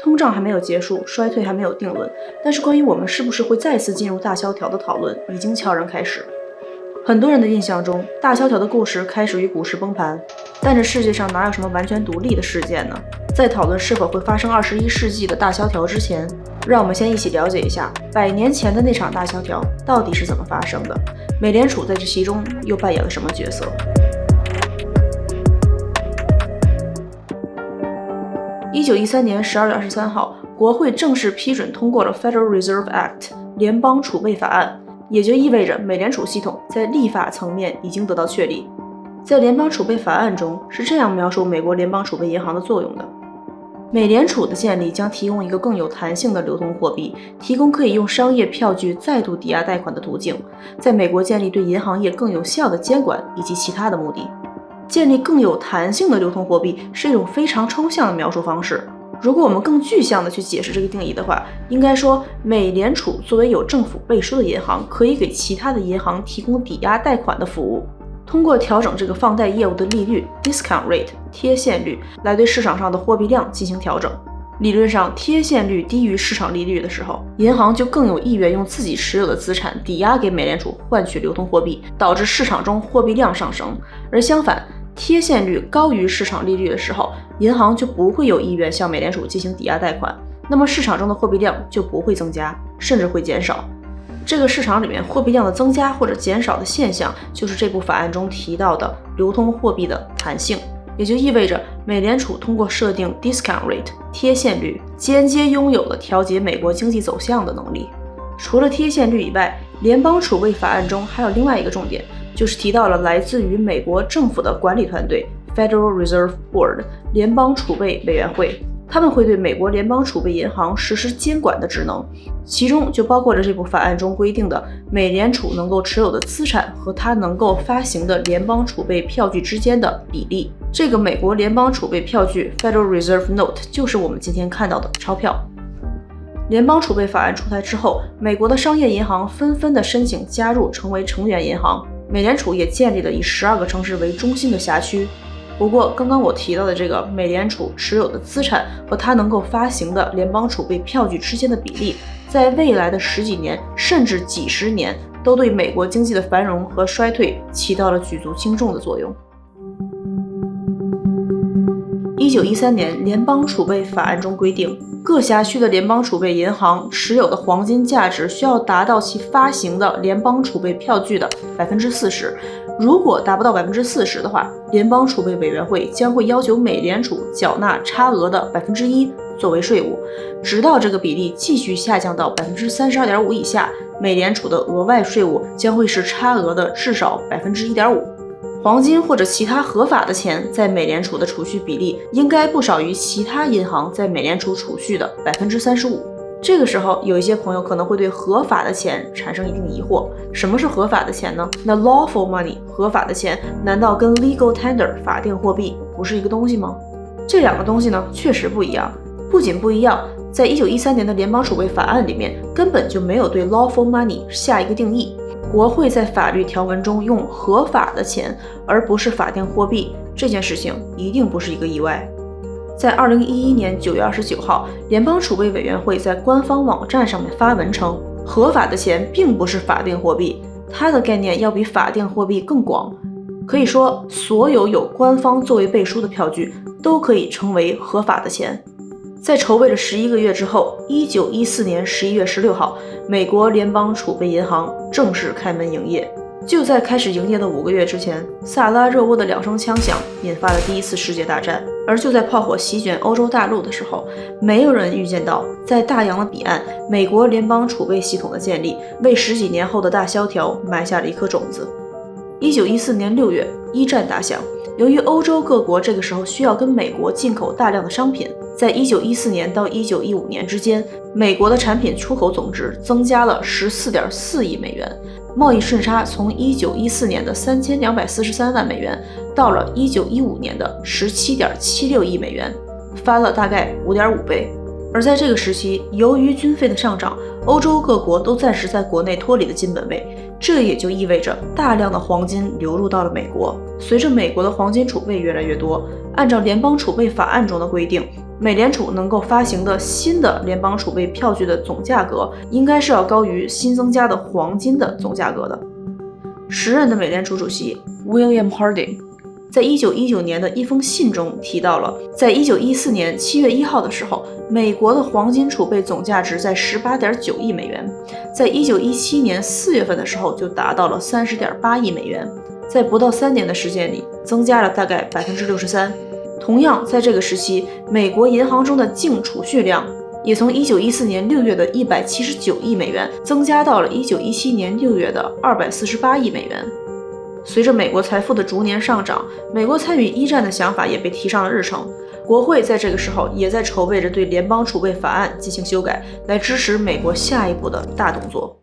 通胀还没有结束，衰退还没有定论，但是关于我们是不是会再次进入大萧条的讨论已经悄然开始。很多人的印象中，大萧条的故事开始于股市崩盘，但这世界上哪有什么完全独立的事件呢？在讨论是否会发生21世纪的大萧条之前，让我们先一起了解一下100年前的那场大萧条到底是怎么发生的，美联储在这其中又扮演了什么角色。1913年12月23号，国会正式批准通过了 Federal Reserve Act 联邦储备法案，也就意味着美联储系统在立法层面已经得到确立。在联邦储备法案中是这样描述美国联邦储备银行的作用的：美联储的建立将提供一个更有弹性的流通货币，提供可以用商业票据再度抵押贷款的途径，在美国建立对银行业更有效的监管以及其他的目的。建立更有弹性的流通货币是一种非常抽象的描述方式。如果我们更具象的去解释这个定义的话，应该说美联储作为有政府背书的银行，可以给其他的银行提供抵押贷款的服务，通过调整这个放贷业务的利率 discount rate 贴现率来对市场上的货币量进行调整。理论上，贴现率低于市场利率的时候，银行就更有意愿用自己持有的资产抵押给美联储换取流通货币，导致市场中货币量上升。而相反，贴现率高于市场利率的时候，银行就不会有意愿向美联储进行抵押贷款，那么市场中的货币量就不会增加，甚至会减少。这个市场里面货币量的增加或者减少的现象，就是这部法案中提到的流通货币的弹性，也就意味着美联储通过设定 discount rate 贴现率，间接拥有了调节美国经济走向的能力。除了贴现率以外，联邦储备法案中还有另外一个重点，就是提到了来自于美国政府的管理团队 Federal Reserve Board 联邦储备委员会，他们会对美国联邦储备银行实施监管的职能，其中就包括着这部法案中规定的美联储能够持有的资产和它能够发行的联邦储备票据之间的比例。这个美国联邦储备票据 Federal Reserve Note 就是我们今天看到的钞票。联邦储备法案出台之后，美国的商业银行纷纷的申请加入成为成员银行，美联储也建立了以12个城市为中心的辖区。不过刚刚我提到的这个美联储持有的资产和它能够发行的联邦储备票据之间的比例，在未来的10几年甚至几十年都对美国经济的繁荣和衰退起到了举足轻重的作用。1913年联邦储备法案中规定，各辖区的联邦储备银行持有的黄金价值需要达到其发行的联邦储备票据的 40%， 如果达不到 40% 的话，联邦储备委员会将会要求美联储缴纳差额的 1% 作为税务，直到这个比例继续下降到 32.5% 以下，美联储的额外税务将会是差额的至少 1.5%。黄金或者其他合法的钱在美联储的储蓄比例应该不少于其他银行在美联储储蓄的 35%。 这个时候有一些朋友可能会对合法的钱产生一定疑惑，什么是合法的钱呢？那 lawful money 合法的钱难道跟 legal tender 法定货币不是一个东西吗？这两个东西呢确实不一样，不仅不一样，在1913年的联邦储备法案里面根本就没有对 lawful money 下一个定义。国会在法律条文中用合法的钱而不是法定货币，这件事情一定不是一个意外。在2011年9月29号，联邦储备委员会在官方网站上面发文称，合法的钱并不是法定货币，它的概念要比法定货币更广，可以说所有有官方作为背书的票据都可以称为合法的钱。在筹备了11个月之后，1914年11月16号，美国联邦储备银行正式开门营业。就在开始营业的5个月之前，萨拉热窝的2声枪响引发了第一次世界大战。而就在炮火席卷欧洲大陆的时候，没有人预见到，在大洋的彼岸，美国联邦储备系统的建立为10几年后的大萧条埋下了一颗种子。1914年6月，一战打响。由于欧洲各国这个时候需要跟美国进口大量的商品，在1914年到1915年之间，美国的产品出口总值增加了 14.4 亿美元，贸易顺差从1914年的3243万美元到了1915年的 17.76 亿美元，翻了大概 5.5 倍。而在这个时期，由于军费的上涨，欧洲各国都暂时在国内脱离了金本位，这也就意味着大量的黄金流入到了美国。随着美国的黄金储备越来越多，按照联邦储备法案中的规定，美联储能够发行的新的联邦储备票据的总价格应该是要高于新增加的黄金的总价格的。时任的美联储主席 William Harding 在1919年的一封信中提到了，在1914年7月1号的时候，美国的黄金储备总价值在 18.9 亿美元，在1917年4月份的时候就达到了 30.8 亿美元，在不到3年的时间里增加了大概 63%。 同样在这个时期，美国银行中的净储蓄量也从1914年6月的179亿美元增加到了1917年6月的248亿美元。随着美国财富的逐年上涨，美国参与一战的想法也被提上了日程。国会在这个时候也在筹备着对联邦储备法案进行修改，来支持美国下一步的大动作。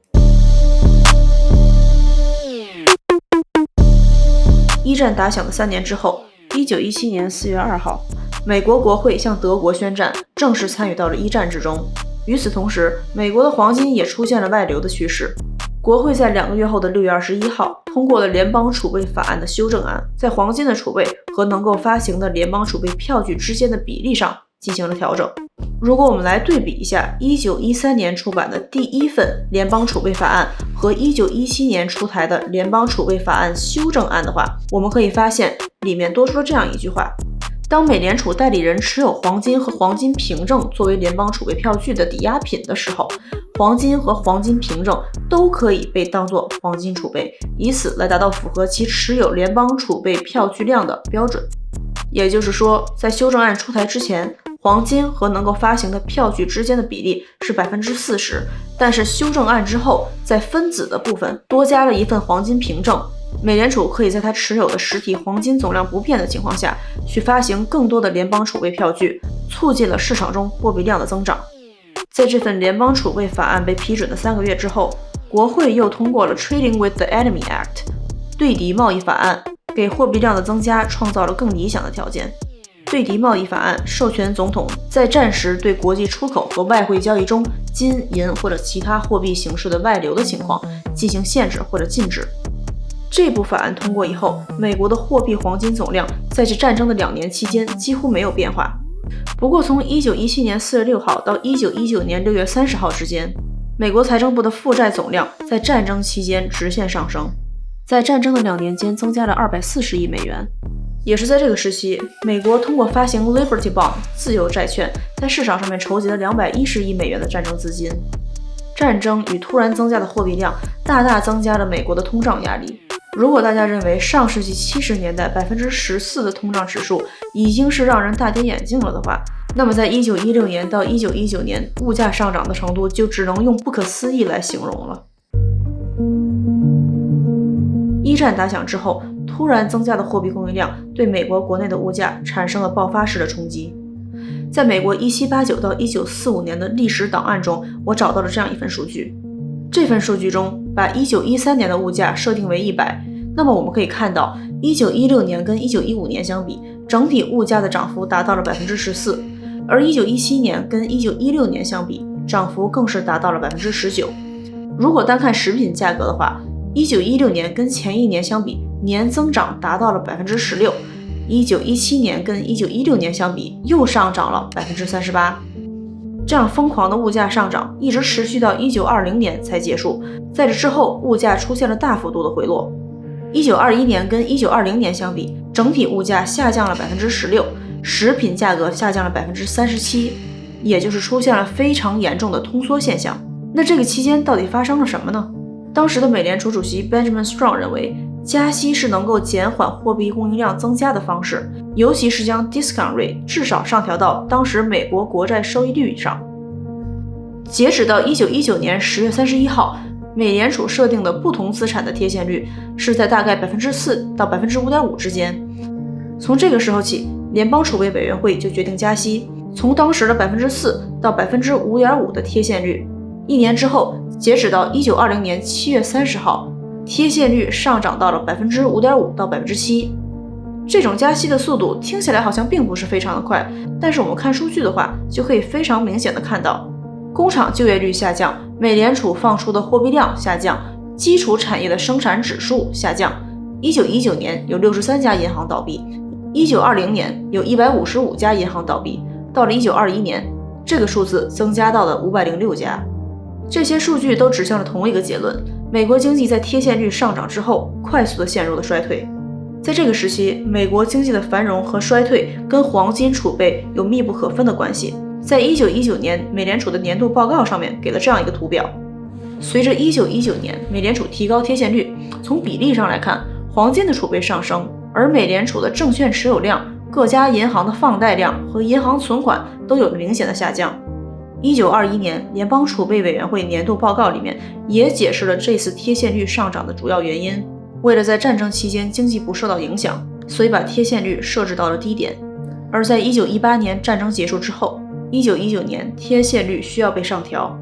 一战打响的3年之后，1917年4月2号，美国国会向德国宣战，正式参与到了一战之中。与此同时，美国的黄金也出现了外流的趋势。国会在2个月后的6月21号通过了联邦储备法案的修正案，在黄金的储备和能够发行的联邦储备票据之间的比例上进行了调整。如果我们来对比一下1913年出版的第一份联邦储备法案和1917年出台的联邦储备法案修正案的话，我们可以发现里面多出了这样一句话：当美联储代理人持有黄金和黄金凭证作为联邦储备票据的抵押品的时候，黄金和黄金凭证都可以被当作黄金储备，以此来达到符合其持有联邦储备票据量的标准。也就是说，在修正案出台之前，黄金和能够发行的票据之间的比例是 40%， 但是修正案之后，在分子的部分多加了一份黄金凭证，美联储可以在它持有的实体黄金总量不变的情况下，去发行更多的联邦储备票据，促进了市场中货币量的增长。在这份联邦储备法案被批准的3个月之后，国会又通过了 Trading with the Enemy Act 对敌贸易法案，给货币量的增加创造了更理想的条件。对敌贸易法案授权总统在战时对国际出口和外汇交易中金、银或者其他货币形式的外流的情况进行限制或者禁止。这部法案通过以后，美国的货币黄金总量在这战争的2年期间几乎没有变化。不过从1917年4月6号到1919年6月30号之间，美国财政部的负债总量在战争期间直线上升，在战争的2年间增加了240亿美元。也是在这个时期，美国通过发行 Liberty Bond 自由债券，在市场上面筹集了210亿美元的战争资金。战争与突然增加的货币量大大增加了美国的通胀压力。如果大家认为上世纪70年代 14% 的通胀指数已经是让人大跌眼镜了的话，那么在1916年到1919年物价上涨的程度就只能用不可思议来形容了。一战打响之后，突然增加的货币供应量对美国国内的物价产生了爆发式的冲击。在美国1789到1945年的历史档案中，我找到了这样一份数据。这份数据中把1913年的物价设定为100，那么我们可以看到1916年跟1915年相比，整体物价的涨幅达到了 14%， 而1917年跟1916年相比，涨幅更是达到了 19%。 如果单看食品价格的话，1916年跟前一年相比，年增长达到了 16%， 1917年跟1916年相比，又上涨了 38%。这样疯狂的物价上涨一直持续到1920年才结束，在这之后物价出现了大幅度的回落。1921年跟1920年相比，整体物价下降了 16%， 食品价格下降了 37%， 也就是出现了非常严重的通缩现象。那这个期间到底发生了什么呢？当时的美联储主席 Benjamin Strong 认为，加息是能够减缓货币供应量增加的方式，尤其是将 discount rate 至少上调到当时美国国债收益率上。截止到1919年10月31号，美联储设定的不同资产的贴现率是在大概 4% 到 5.5% 之间。从这个时候起，联邦储备委员会就决定加息，从当时的 4% 到 5.5% 的贴现率。1年之后，截止到1920年7月30号，贴现率上涨到了 5.5% 到 7%。这种加息的速度听起来好像并不是非常的快，但是我们看数据的话，就可以非常明显的看到，工厂就业率下降，美联储放出的货币量下降，基础产业的生产指数下降。1919年有63家银行倒闭，1920年有155家银行倒闭，到了1921年，这个数字增加到了506家。这些数据都指向了同一个结论：美国经济在贴现率上涨之后，快速地陷入了衰退。在这个时期，美国经济的繁荣和衰退跟黄金储备有密不可分的关系。在1919年美联储的年度报告上面给了这样一个图表。随着1919年美联储提高贴现率，从比例上来看，黄金的储备上升，而美联储的证券持有量、各家银行的放贷量和银行存款都有明显的下降。1921年联邦储备委员会年度报告里面也解释了这次贴现率上涨的主要原因。为了在战争期间经济不受到影响，所以把贴现率设置到了低点。而在1918年战争结束之后，1919年贴现率需要被上调。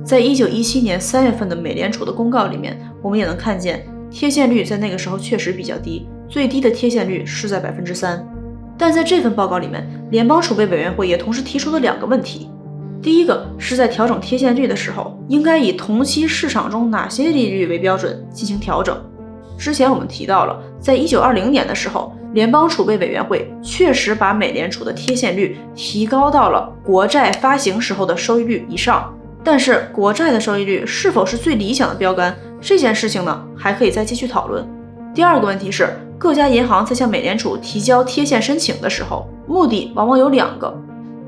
在1917年3月份的美联储的公告里面，我们也能看见贴现率在那个时候确实比较低，最低的贴现率是在 3%。但在这份报告里面，联邦储备委员会也同时提出了2个问题。第一个是在调整贴现率的时候，应该以同期市场中哪些利率为标准进行调整。之前我们提到了，在1920年的时候，联邦储备委员会确实把美联储的贴现率提高到了国债发行时候的收益率以上，但是国债的收益率是否是最理想的标杆，这件事情呢，还可以再继续讨论。第二个问题是，各家银行在向美联储提交贴现申请的时候，目的往往有2个，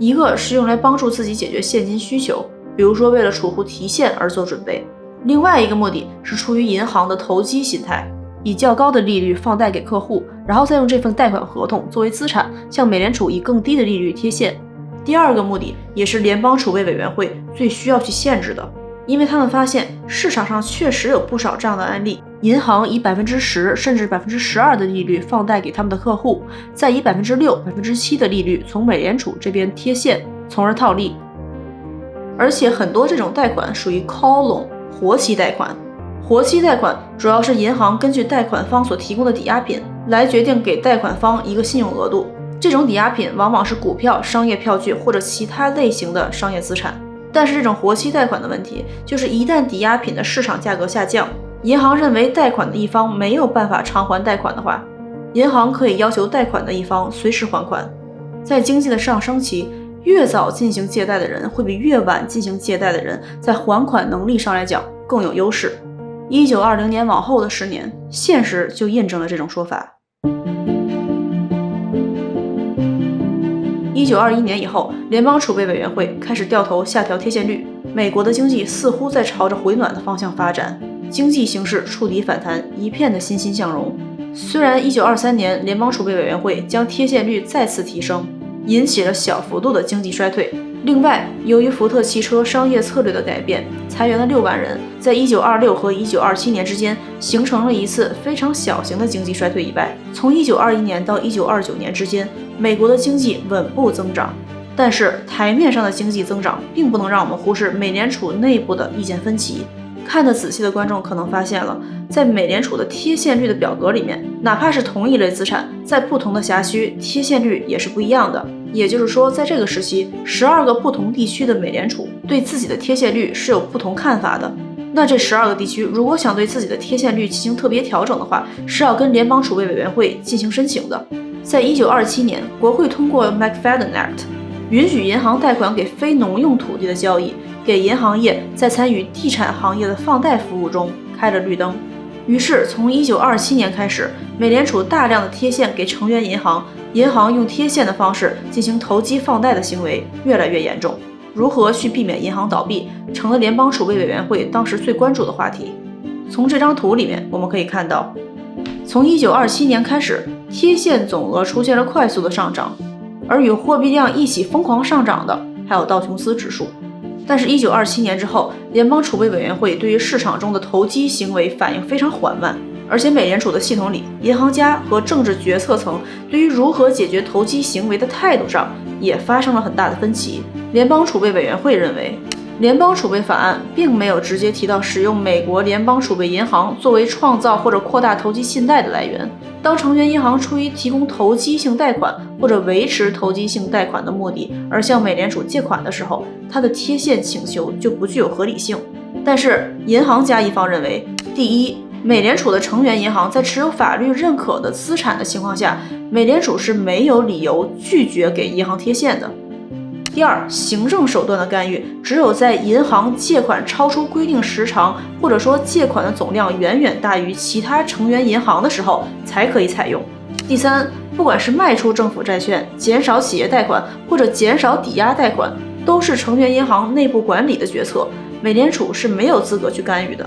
一个是用来帮助自己解决现金需求，比如说为了储户提现而做准备，另外一个目的是出于银行的投机心态，以较高的利率放贷给客户，然后再用这份贷款合同作为资产，向美联储以更低的利率贴现。第二个目的也是联邦储备委员会最需要去限制的，因为他们发现市场上确实有不少这样的案例，银行以 10% 甚至 12% 的利率放贷给他们的客户，再以 6%、7% 的利率从美联储这边贴现，从而套利。而且很多这种贷款属于 call loan 活期贷款。活期贷款主要是银行根据贷款方所提供的抵押品来决定给贷款方一个信用额度，这种抵押品往往是股票、商业票据或者其他类型的商业资产。但是这种活期贷款的问题就是一旦抵押品的市场价格下降，银行认为贷款的一方没有办法偿还贷款的话，银行可以要求贷款的一方随时还款。在经济的上升期，越早进行借贷的人会比越晚进行借贷的人在还款能力上来讲更有优势。1920年往后的10年，现实就印证了这种说法。1921年以后，联邦储备委员会开始掉头下调贴现率，美国的经济似乎在朝着回暖的方向发展，经济形势触底反弹，一片的欣欣向荣。虽然1923年联邦储备委员会将贴现率再次提升，引起了小幅度的经济衰退。另外，由于福特汽车商业策略的改变，裁员了6万人，在1926和1927年之间形成了一次非常小型的经济衰退以外，从1921年到1929年之间，美国的经济稳步增长。但是台面上的经济增长并不能让我们忽视美联储内部的意见分歧。看得仔细的观众可能发现了，在美联储的贴现率的表格里面，哪怕是同一类资产，在不同的辖区贴现率也是不一样的。也就是说，在这个时期，12个不同地区的美联储对自己的贴现率是有不同看法的。那这12个地区如果想对自己的贴现率进行特别调整的话，是要跟联邦储备委员会进行申请的。在1927年，国会通过 McFadden Act， 允许银行贷款给非农用土地的交易，给银行业在参与地产行业的放贷服务中开了绿灯。于是从1927年开始，美联储大量的贴现给成员银行，银行用贴现的方式进行投机放贷的行为越来越严重。如何去避免银行倒闭，成了联邦储备委员会当时最关注的话题。从这张图里面我们可以看到，从1927年开始，贴现总额出现了快速的上涨，而与货币量一起疯狂上涨的还有道琼斯指数。但是1927年之后，联邦储备委员会对于市场中的投机行为反应非常缓慢，而且美联储的系统里，银行家和政治决策层对于如何解决投机行为的态度上也发生了很大的分歧。联邦储备委员会认为，联邦储备法案并没有直接提到使用美国联邦储备银行作为创造或者扩大投机信贷的来源。当成员银行出于提供投机性贷款或者维持投机性贷款的目的而向美联储借款的时候，它的贴现请求就不具有合理性。但是银行家一方认为，第一，美联储的成员银行在持有法律认可的资产的情况下，美联储是没有理由拒绝给银行贴现的。第二，行政手段的干预只有在银行借款超出规定时长，或者说借款的总量远远大于其他成员银行的时候才可以采用。第三，不管是卖出政府债券、减少企业贷款或者减少抵押贷款，都是成员银行内部管理的决策，美联储是没有资格去干预的。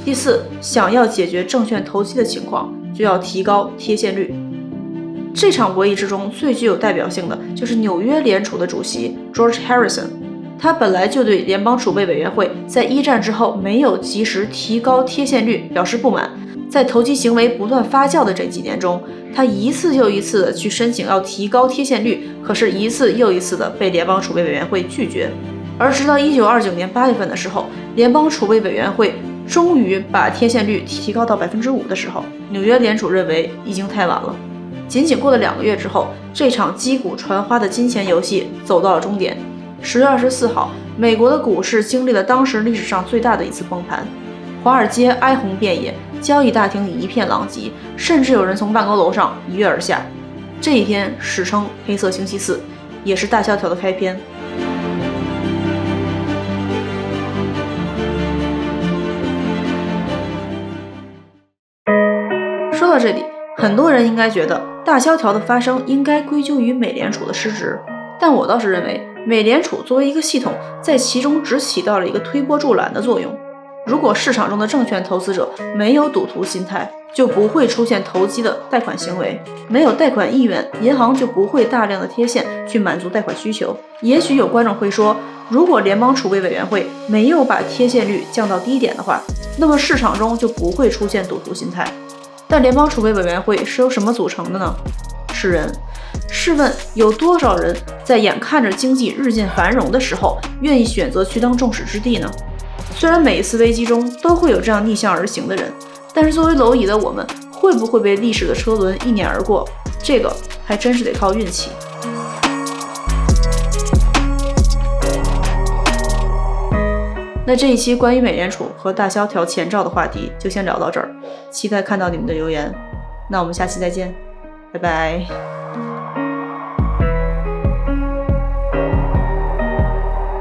第四，想要解决证券投机的情况，就要提高贴现率。这场博弈之中最具有代表性的就是纽约联储的主席 George Harrison， 他本来就对联邦储备委员会在一战之后没有及时提高贴现率表示不满。在投机行为不断发酵的这几年中，他一次又一次的去申请要提高贴现率，可是一次又一次的被联邦储备委员会拒绝。而直到1929年8月份的时候，联邦储备委员会终于把贴现率提高到 5% 的时候，纽约联储认为已经太晚了。仅仅过了2个月之后，这场击鼓传花的金钱游戏走到了终点。10月24号，美国的股市经历了当时历史上最大的一次崩盘，华尔街哀鸿遍野，交易大厅一片狼藉，甚至有人从办公楼上一跃而下。这一天史称黑色星期四，也是大萧条的开篇。说到这里，很多人应该觉得大萧条的发生应该归咎于美联储的失职，但我倒是认为美联储作为一个系统，在其中只起到了一个推波助澜的作用。如果市场中的证券投资者没有赌徒心态，就不会出现投机的贷款行为，没有贷款意愿，银行就不会大量的贴现去满足贷款需求。也许有观众会说，如果联邦储备委员会没有把贴现率降到低点的话，那么市场中就不会出现赌徒心态。但联邦储备委员会是由什么组成的呢？是人。试问有多少人在眼看着经济日渐繁荣的时候，愿意选择去当众矢之的呢？虽然每一次危机中都会有这样逆向而行的人，但是作为蝼蚁的我们，会不会被历史的车轮一碾而过，这个还真是得靠运气。那这一期关于美联储和大萧条前兆的话题就先聊到这儿，期待看到你们的留言。那我们下期再见，拜拜。